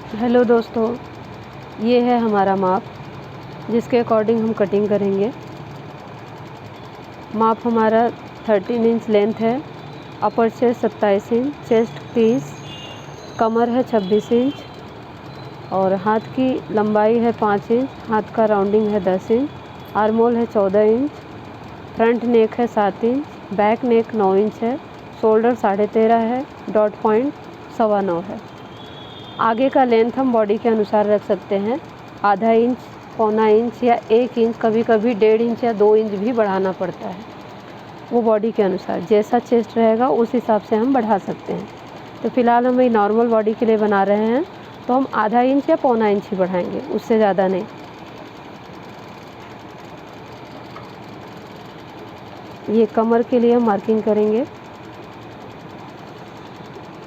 Hello दोस्तों, ये है हमारा माप जिसके अकॉर्डिंग हम कटिंग करेंगे। माप हमारा 13 इंच लेंथ है, अपर चेस्ट 27 इंच, चेस्ट 30, कमर है 26 इंच और हाथ की लंबाई है 5 इंच, हाथ का राउंडिंग है 10 इंच, आर्मोल है 14 इंच, फ्रंट नेक है 7 इंच, बैक नेक 9 इंच है, शोल्डर 13.5 है, डॉट पॉइंट 9.25 है। आगे का लेंथ हम बॉडी के अनुसार रख सकते हैं, आधा इंच, पौना इंच या 1 इंच, कभी कभी 1.5 इंच या 2 इंच भी बढ़ाना पड़ता है। वो बॉडी के अनुसार जैसा चेस्ट रहेगा उस हिसाब से हम बढ़ा सकते हैं। तो फ़िलहाल हम ये नॉर्मल बॉडी के लिए बना रहे हैं, तो हम आधा इंच या पौना इंच ही बढ़ाएंगे, उससे ज़्यादा नहीं। ये कमर के लिए हम मार्किंग करेंगे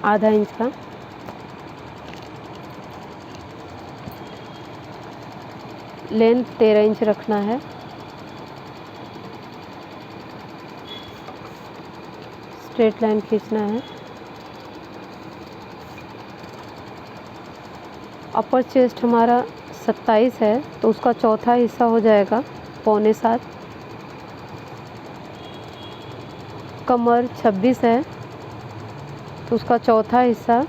आधा इंच का। लेंथ 13 इंच रखना है। स्ट्रेट लाइन खींचना है। अपर चेस्ट हमारा 27 है, तो उसका चौथा हिस्सा हो जाएगा 6.25। कमर 26 है, तो उसका चौथा हिस्सा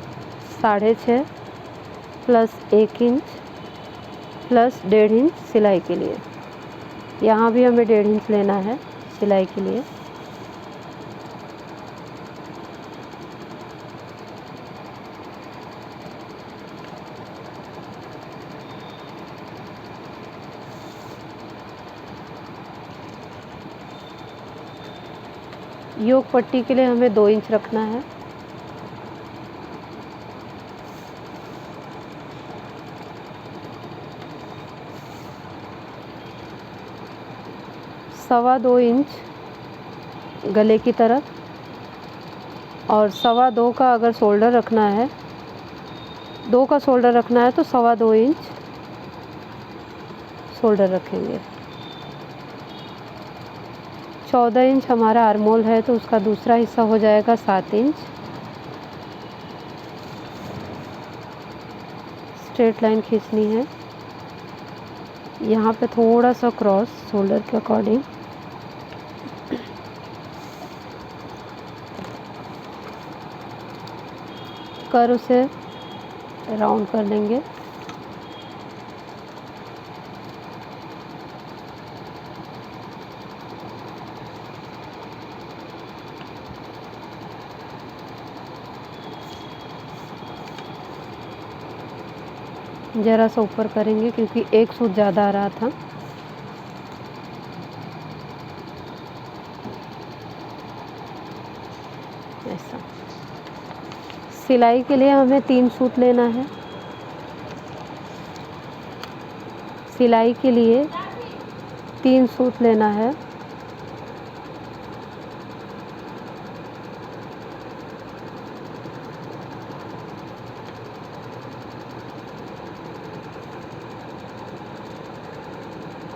6.5 प्लस 1 इंच प्लस 1.5 इंच सिलाई के लिए। यहाँ भी हमें 1.5 इंच लेना है सिलाई के लिए। योक पट्टी के लिए हमें 2 इंच रखना है। सवा 2 इंच गले की तरफ और 2.25 का अगर शोल्डर रखना है, 2 का शोल्डर रखना है तो 2.25 इंच शोल्डर रखेंगे। 14 इंच हमारा आर्मोल है, तो उसका दूसरा हिस्सा हो जाएगा 7 इंच। स्ट्रेट लाइन खींचनी है। यहाँ पे थोड़ा सा क्रॉस शोल्डर के अकॉर्डिंग। कर उसे राउंड कर लेंगे। ज़रा सा ऊपर करेंगे क्योंकि एक सूत ज़्यादा आ रहा था। ऐसा। सिलाई के लिए हमें 3 सूत लेना है। सिलाई के लिए 3 सूत लेना है।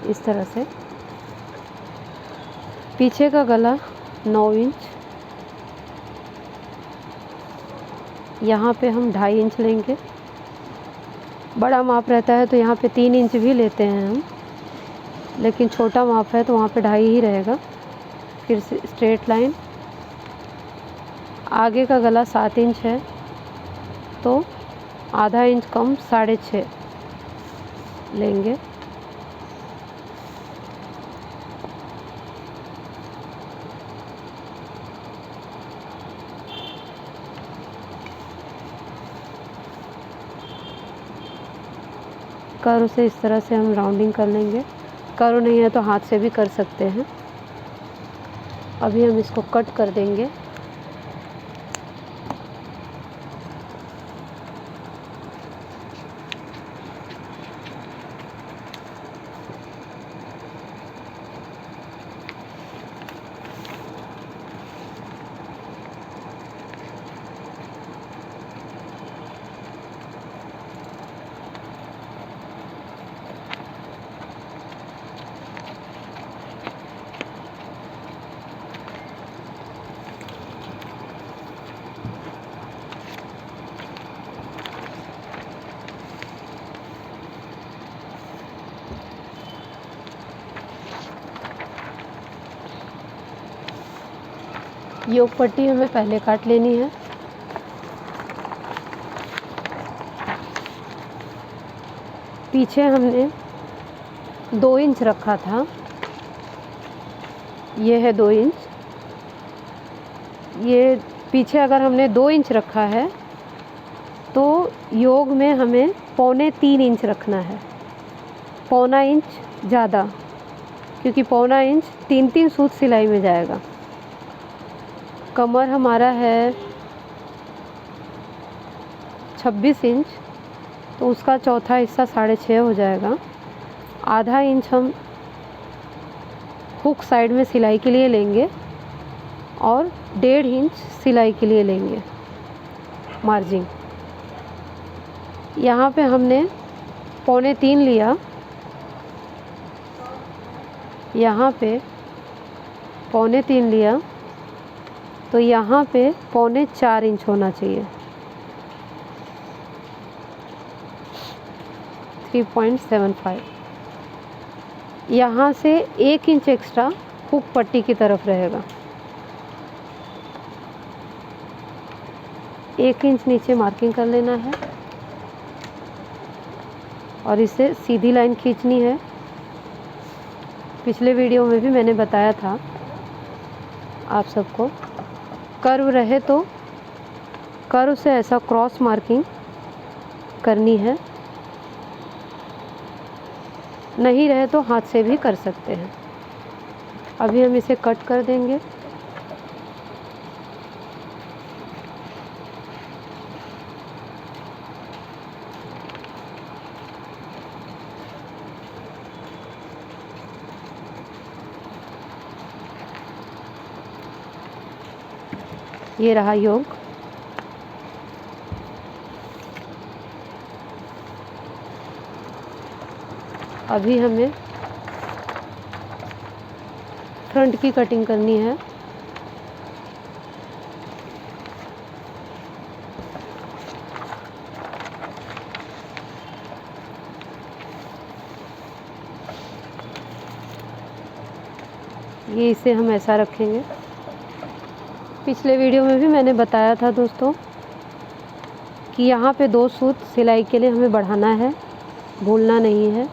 इस तरह से। पीछे का गला 9 इंच, यहाँ पे हम 2.5 इंच लेंगे। बड़ा माप रहता है तो यहाँ पे 3 इंच भी लेते हैं हम, लेकिन छोटा माप है तो वहाँ पे 2.5 ही रहेगा। फिर से स्ट्रेट लाइन। आगे का गला 7 इंच है, तो आधा इंच कम 6.5 लेंगे। कर्व से इस तरह से हम राउंडिंग कर लेंगे। कर्व नहीं है तो हाथ से भी कर सकते हैं। अभी हम इसको कट कर देंगे। योग पट्टी हमें पहले काट लेनी है। पीछे हमने 2 इंच रखा था, ये है 2 इंच। ये पीछे अगर हमने 2 इंच रखा है तो योग में हमें 2.25 इंच रखना है, 0.25 इंच ज़्यादा, क्योंकि 0.25 इंच 3-3 सूत सिलाई में जाएगा। कमर हमारा है 26 इंच, तो उसका चौथा हिस्सा 6.5 हो जाएगा। आधा इंच हम हुक साइड में सिलाई के लिए लेंगे और 1.5 इंच सिलाई के लिए लेंगे मार्जिन। यहाँ पे हमने 3.25 लिया, यहाँ पे 3.25 लिया, तो यहाँ पे 4.25 इंच होना चाहिए, 3.75। यहाँ से 1 इंच एक्स्ट्रा हुक पट्टी की तरफ रहेगा, 1 इंच नीचे मार्किंग कर लेना है और इसे सीधी लाइन खींचनी है। पिछले वीडियो में भी मैंने बताया था आप सबको, कर्व रहे तो कर्व से ऐसा क्रॉस मार्किंग करनी है, नहीं रहे तो हाथ से भी कर सकते हैं। अभी हम इसे कट कर देंगे। ये रहा योग। अभी हमें फ्रंट की कटिंग करनी है। ये इसे हम ऐसा रखेंगे। पिछले वीडियो में भी मैंने बताया था दोस्तों कि यहाँ पे 2 सूत सिलाई के लिए हमें बढ़ाना है, भूलना नहीं है।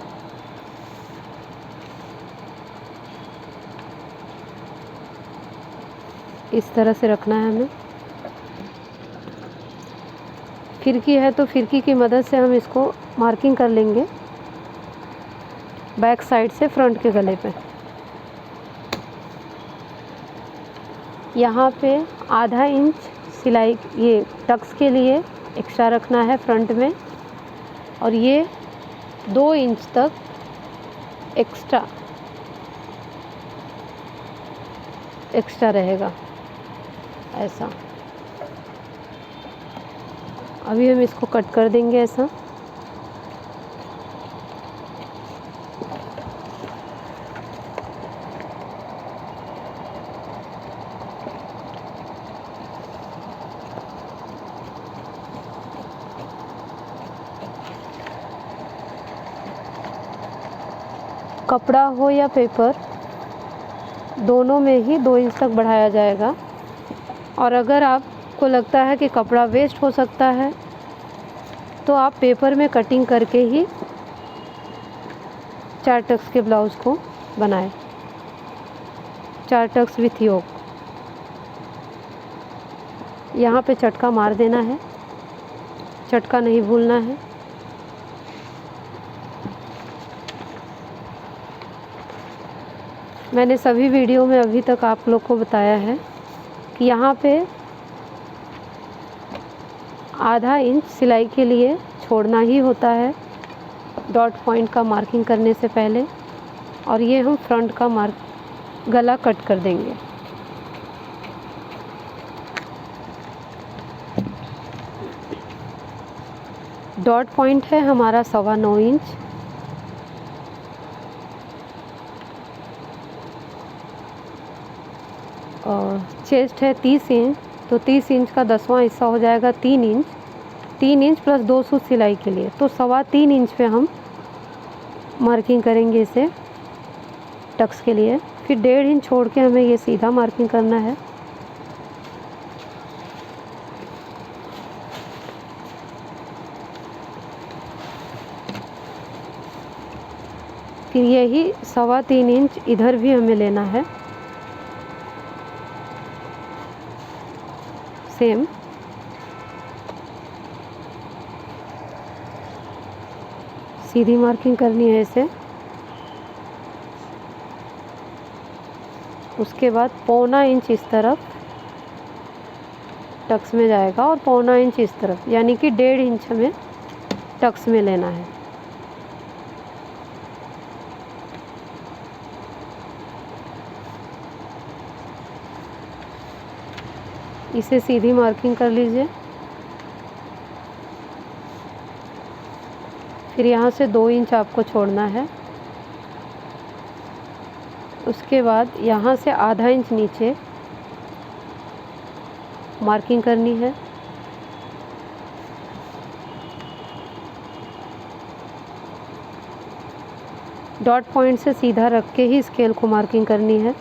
इस तरह से रखना है हमें। फिरकी है तो फिरकी की मदद से हम इसको मार्किंग कर लेंगे बैक साइड से फ्रंट के गले पे। यहाँ पे आधा इंच सिलाई ये टक्स के लिए एक्स्ट्रा रखना है फ्रंट में, और ये 2 इंच तक एक्स्ट्रा रहेगा ऐसा। अभी हम इसको कट कर देंगे ऐसा। कपड़ा हो या पेपर, दोनों में ही 2 इंच तक बढ़ाया जाएगा। और अगर आपको लगता है कि कपड़ा वेस्ट हो सकता है तो आप पेपर में कटिंग करके ही 4 टक्स के ब्लाउज़ को बनाएं, 4 टक्स विथ योग। यहाँ पे चटका मार देना है, चटका नहीं भूलना है। मैंने सभी वीडियो में अभी तक आप लोग को बताया है कि यहाँ पे आधा इंच सिलाई के लिए छोड़ना ही होता है डॉट पॉइंट का मार्किंग करने से पहले, और ये हम फ्रंट का गला कट कर देंगे। डॉट पॉइंट है हमारा 9.25 इंच। और चेस्ट है 30 इंच, तो 30 इंच का 10वां हिस्सा हो जाएगा 3 इंच। 3 इंच प्लस 2 सूत सिलाई के लिए, तो 3.25 इंच पे हम मार्किंग करेंगे इसे टक्स के लिए। फिर 1.5 इंच छोड़ के हमें ये सीधा मार्किंग करना है। फिर यही 3.25 इंच इधर भी हमें लेना है, सेम। सीधी मार्किंग करनी है इसे। उसके बाद 1.25 इंच इस तरफ टक्स में जाएगा और 1.25 इंच इस तरफ, यानी कि 1.5 इंच हमें टक्स में लेना है। इसे सीधी मार्किंग कर लीजिए। फिर यहाँ से 2 इंच आपको छोड़ना है। उसके बाद यहाँ से आधा इंच नीचे मार्किंग करनी है। डॉट पॉइंट से सीधा रख के ही स्केल को मार्किंग करनी है।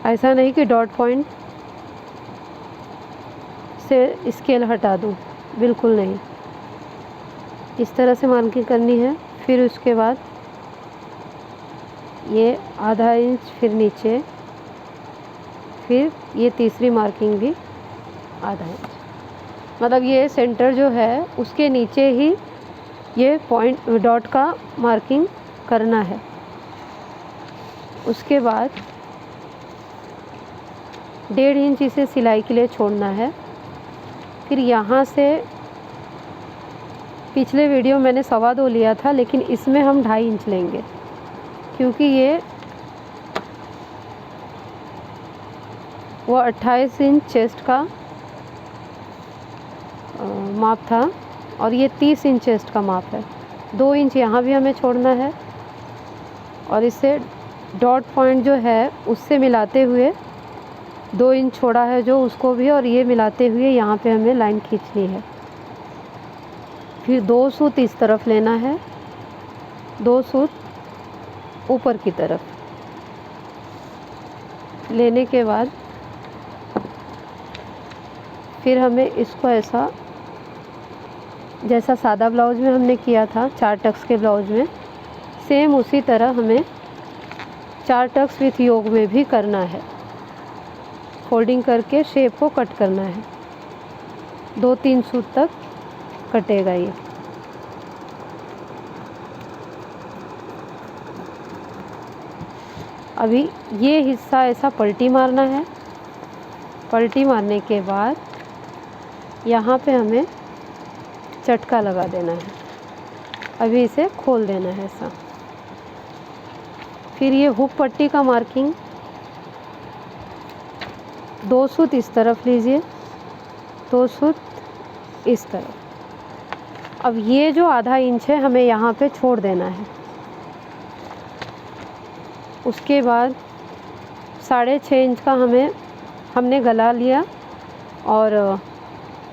ऐसा नहीं कि डॉट पॉइंट से स्केल हटा दूँ, बिल्कुल नहीं। इस तरह से मार्किंग करनी है। फिर उसके बाद ये आधा इंच फिर नीचे, फिर ये तीसरी मार्किंग भी आधा इंच, मतलब ये सेंटर जो है उसके नीचे ही ये पॉइंट डॉट का मार्किंग करना है। उसके बाद 1.5 इंच इसे सिलाई के लिए छोड़ना है। फिर यहाँ से पिछले वीडियो मैंने 2.25 लिया था, लेकिन इसमें हम 2.5 इंच लेंगे, क्योंकि ये वो 28 इंच चेस्ट का माप था और ये 30 इंच चेस्ट का माप है। 2 इंच यहाँ भी हमें छोड़ना है और इसे डॉट पॉइंट जो है उससे मिलाते हुए 2 इंच छोड़ा है जो, उसको भी और ये मिलाते हुए यहाँ पे हमें लाइन खींचनी है। फिर 2 सूत इस तरफ लेना है, 2 सूत ऊपर की तरफ लेने के बाद फिर हमें इसको ऐसा, जैसा सादा ब्लाउज में हमने किया था 4 टक्स के ब्लाउज में, सेम उसी तरह हमें 4 टक्स विथ योग में भी करना है। फोल्डिंग करके शेप को कट करना है। 2-3 सूत तक कटेगा ये। अभी ये हिस्सा ऐसा पलटी मारना है। पलटी मारने के बाद यहाँ पे हमें चटका लगा देना है। अभी इसे खोल देना है ऐसा। फिर ये हुक पट्टी का मार्किंग 2 सूत इस तरफ लीजिए, 2 सूत इस तरफ। अब ये जो आधा इंच है हमें यहाँ पे छोड़ देना है। उसके बाद 6.5 इंच का हमने गला लिया और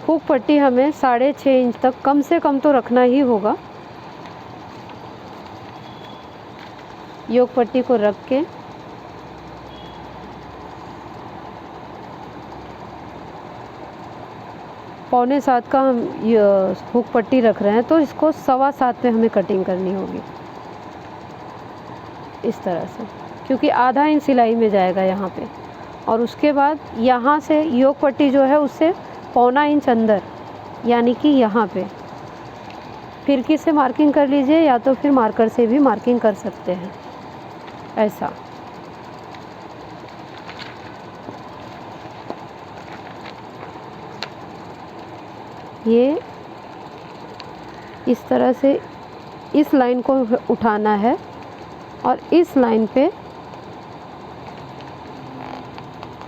हुक पट्टी हमें 6.5 इंच तक कम से कम तो रखना ही होगा। योग पट्टी को रख के पौने 7 का हम हुक पट्टी रख रहे हैं, तो इसको 7.25 में हमें कटिंग करनी होगी इस तरह से, क्योंकि आधा इंच सिलाई में जाएगा यहाँ पे। और उसके बाद यहाँ से योग पट्टी जो है उससे 1.25 इंच अंदर, यानी कि यहाँ पे फिरकी से मार्किंग कर लीजिए, या तो फिर मार्कर से भी मार्किंग कर सकते हैं ऐसा। ये इस तरह से इस लाइन को उठाना है और इस लाइन पे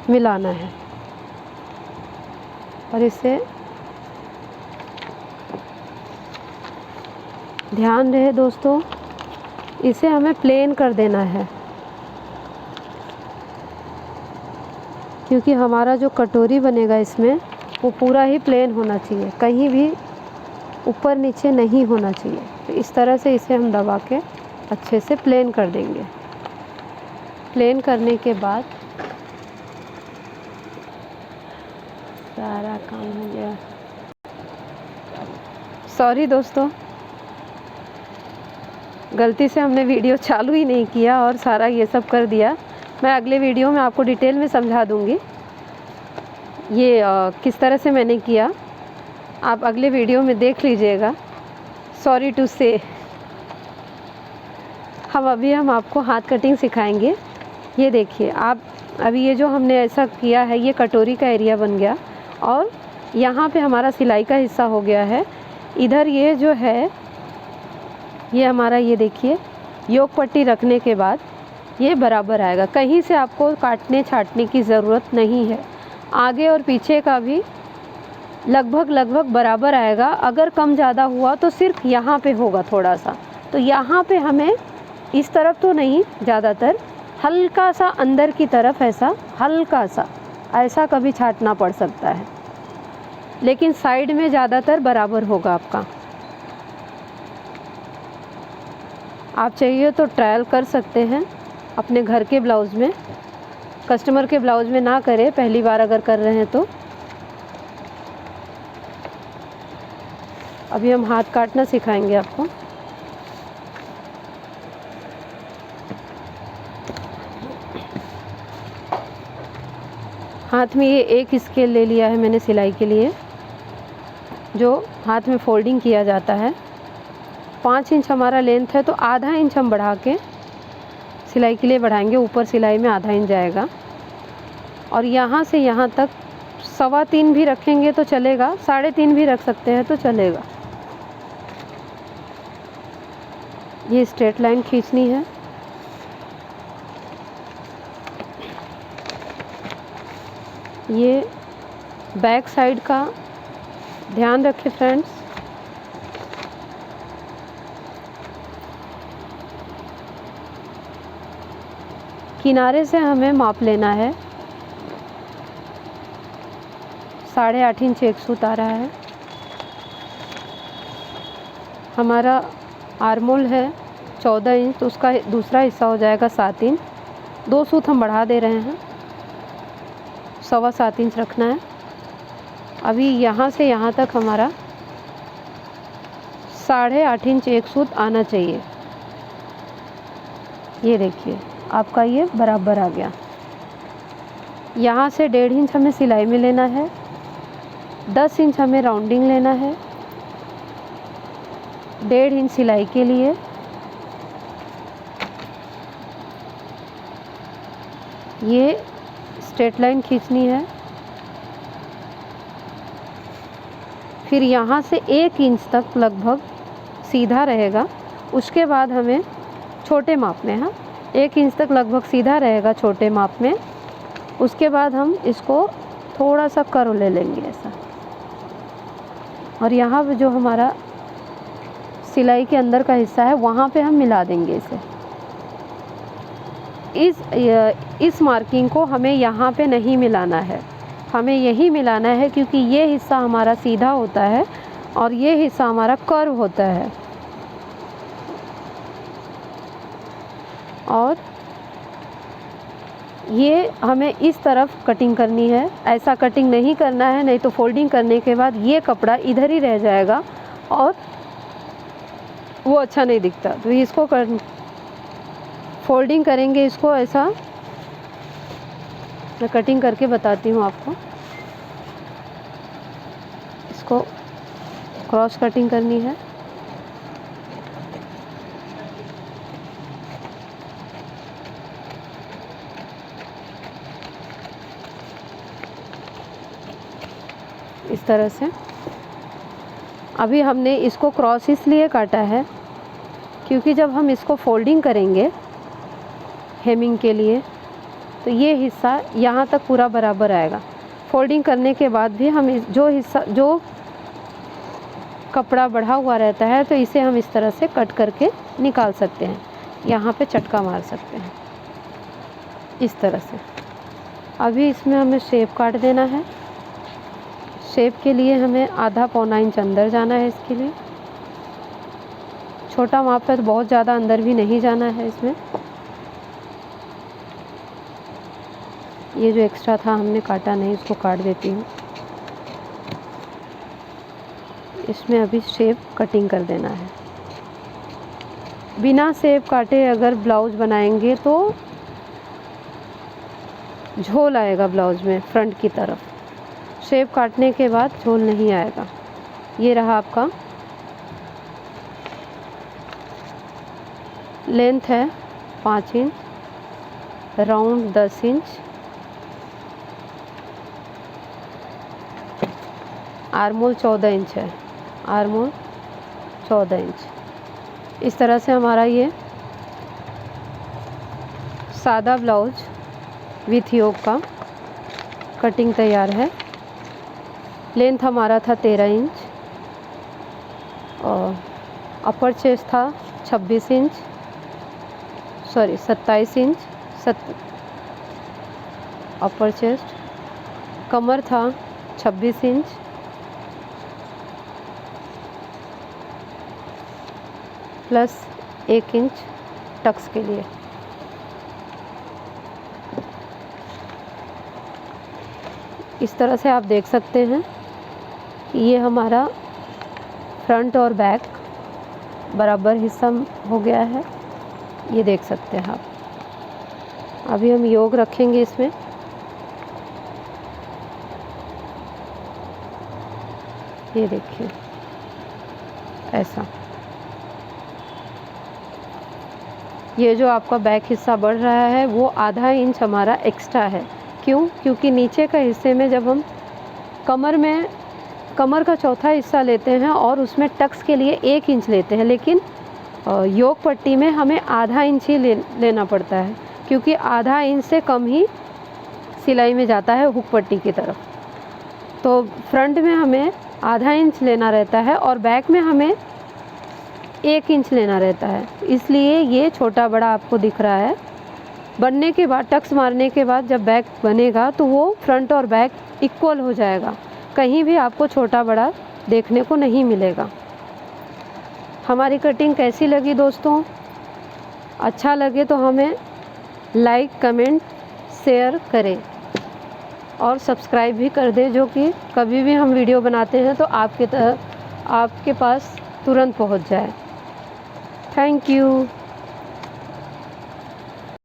मिलाना है और इसे ध्यान रहे दोस्तों, इसे हमें प्लेन कर देना है, क्योंकि हमारा जो कटोरी बनेगा इसमें वो पूरा ही प्लेन होना चाहिए, कहीं भी ऊपर नीचे नहीं होना चाहिए। तो इस तरह से इसे हम दबा के अच्छे से प्लेन कर देंगे। प्लेन करने के बाद सारा काम हो गया। सॉरी दोस्तों, गलती से हमने वीडियो चालू ही नहीं किया और सारा ये सब कर दिया। मैं अगले वीडियो में आपको डिटेल में समझा दूँगी ये किस तरह से मैंने किया, आप अगले वीडियो में देख लीजिएगा। सॉरी टू से हम आपको हाथ कटिंग सिखाएंगे। ये देखिए आप, अभी ये जो हमने ऐसा किया है ये कटोरी का एरिया बन गया और यहाँ पे हमारा सिलाई का हिस्सा हो गया है। इधर ये जो है ये हमारा, ये देखिए योक पट्टी रखने के बाद ये बराबर आएगा, कहीं से आपको काटने छाटने की ज़रूरत नहीं है। आगे और पीछे का भी लगभग बराबर आएगा। अगर कम ज़्यादा हुआ तो सिर्फ यहाँ पे होगा थोड़ा सा, तो यहाँ पे हमें इस तरफ तो नहीं, ज़्यादातर हल्का सा अंदर की तरफ ऐसा हल्का सा ऐसा कभी छाटना पड़ सकता है, लेकिन साइड में ज़्यादातर बराबर होगा आपका। आप चाहिए तो ट्रायल कर सकते हैं अपने घर के ब्लाउज़ में, कस्टमर के ब्लाउज़ में ना करें पहली बार अगर कर रहे हैं तो। अभी हम हाथ काटना सिखाएंगे आपको। हाथ में ये एक स्केल ले लिया है मैंने सिलाई के लिए, जो हाथ में फोल्डिंग किया जाता है। 5 इंच हमारा लेंथ है तो आधा इंच हम बढ़ा के सिलाई के लिए बढ़ाएंगे। ऊपर सिलाई में आधा इंच जाएगा और यहाँ से यहाँ तक 3.25 भी रखेंगे तो चलेगा, 3.5 भी रख सकते हैं तो चलेगा। ये स्ट्रेट लाइन खींचनी है। ये बैक साइड का ध्यान रखें फ्रेंड्स। किनारे से हमें माप लेना है। 8.5 इंच एक सूत आ रहा है। हमारा आर्मोल है 14 इंच, तो उसका दूसरा हिस्सा हो जाएगा 7 इंच। 2 सूत हम बढ़ा दे रहे हैं, 7.25 इंच रखना है। अभी यहाँ से यहाँ तक हमारा 8.5 इंच एक सूत आना चाहिए। ये देखिए आपका ये बराबर आ गया। यहाँ से 1.5 इंच हमें सिलाई में लेना है, 10 इंच हमें राउंडिंग लेना है 1.5 इंच सिलाई के लिए। ये स्ट्रेट लाइन खींचनी है। फिर यहाँ से 1 इंच तक लगभग सीधा रहेगा। उसके बाद हमें छोटे माप में, हाँ 1 इंच तक लगभग सीधा रहेगा छोटे माप में। उसके बाद हम इसको थोड़ा सा कर्व ले लेंगे ऐसा, और यहाँ पे जो हमारा सिलाई के अंदर का हिस्सा है वहाँ पे हम मिला देंगे इसे। इस मार्किंग को हमें यहाँ पे नहीं मिलाना है, हमें यही मिलाना है, क्योंकि ये हिस्सा हमारा सीधा होता है और ये हिस्सा हमारा कर्व होता है। और ये हमें इस तरफ कटिंग करनी है, ऐसा कटिंग नहीं करना है, नहीं तो फोल्डिंग करने के बाद ये कपड़ा इधर ही रह जाएगा और वो अच्छा नहीं दिखता। तो इसको फोल्डिंग करेंगे इसको ऐसा। मैं कटिंग करके बताती हूँ आपको। इसको क्रॉस कटिंग करनी है। इस तरह से। अभी हमने इसको क्रॉस इसलिए काटा है क्योंकि जब हम इसको फोल्डिंग करेंगे हेमिंग के लिए तो ये हिस्सा यहाँ तक पूरा बराबर आएगा। फोल्डिंग करने के बाद भी हम जो कपड़ा बढ़ा हुआ रहता है तो इसे हम इस तरह से कट करके निकाल सकते हैं, यहाँ पे चटका मार सकते हैं इस तरह से। अभी इसमें हमें शेप काट देना है। शेप के लिए हमें आधा पौना इंच अंदर जाना है। इसके लिए छोटा माप है तो बहुत ज़्यादा अंदर भी नहीं जाना है इसमें। ये जो एक्स्ट्रा था हमने काटा नहीं, इसको काट देती हूँ। इसमें अभी शेप कटिंग कर देना है। बिना शेप काटे अगर ब्लाउज़ बनाएंगे तो झोल आएगा ब्लाउज़ में फ्रंट की तरफ, शेप काटने के बाद झोल नहीं आएगा। ये रहा आपका लेंथ है 5 इंच, राउंड 10 इंच, आर्मोल 14 इंच है, आर्मोल 14 इंच। इस तरह से हमारा ये सादा ब्लाउज विथ योक का कटिंग तैयार है। लेंथ हमारा था 13 इंच और अपर चेस्ट था 26 inch, sorry 27 inch, upper chest. कमर था 26 इंच, प्लस 1 इंच टक्स के लिए। इस तरह से आप देख सकते हैं कि ये हमारा फ्रंट और बैक बराबर हिस्सा हो गया है, ये देख सकते हैं आप। अभी हम योग रखेंगे इसमें। ये देखिए ऐसा, ये जो आपका बैक हिस्सा बढ़ रहा है वो आधा इंच हमारा एक्स्ट्रा है। क्यों? क्योंकि नीचे का हिस्से में जब हम कमर का चौथा हिस्सा लेते हैं और उसमें टक्स के लिए 1 इंच लेते हैं, लेकिन योक पट्टी में हमें आधा इंच ही लेना पड़ता है, क्योंकि आधा इंच से कम ही सिलाई में जाता है हुक पट्टी की तरफ। तो फ्रंट में हमें आधा इंच लेना रहता है और बैक में हमें 1 इंच लेना रहता है, इसलिए ये छोटा बड़ा आपको दिख रहा है। बनने के बाद, टक्स मारने के बाद जब बैक बनेगा तो वो फ्रंट और बैक इक्वल हो जाएगा, कहीं भी आपको छोटा बड़ा देखने को नहीं मिलेगा। हमारी कटिंग कैसी लगी दोस्तों? अच्छा लगे तो हमें लाइक, कमेंट, शेयर करें और सब्सक्राइब भी कर दें, जो कि कभी भी हम वीडियो बनाते हैं तो आपके पास तुरंत पहुंच जाए। Thank you.